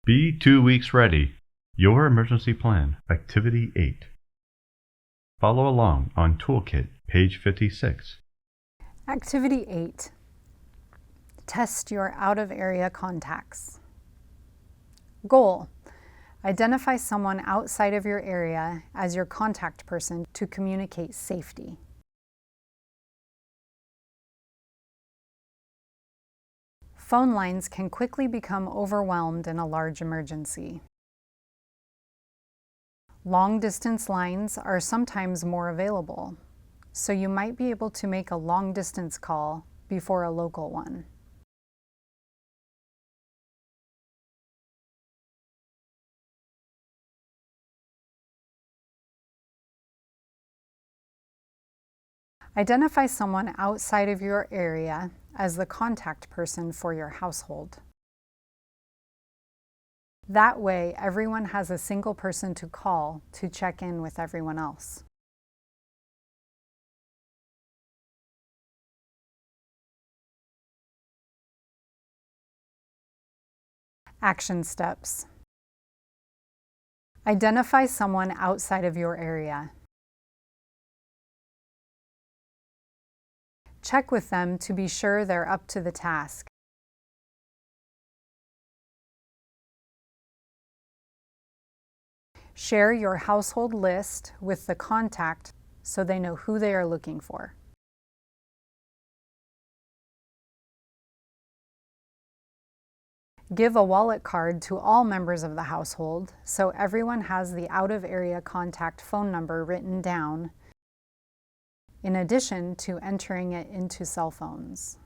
Be 2 weeks ready. Your emergency plan, Activity 8. Follow along on Toolkit, page 56. Activity 8. Test your out-of-area contacts. Goal: identify someone outside of your area as your contact person to communicate safety. Phone lines can quickly become overwhelmed in a large emergency. Long-distance lines are sometimes more available, so you might be able to make a long-distance call before a local one. Identify someone outside of your area as the contact person for your household. That way, everyone has a single person to call to check in with everyone else. Action steps. Identify someone outside of your area. Check with them to be sure they're up to the task. Share your household list with the contact so they know who they are looking for. Give a wallet card to all members of the household so everyone has the out-of-area contact phone number written down, in addition to entering it into cell phones.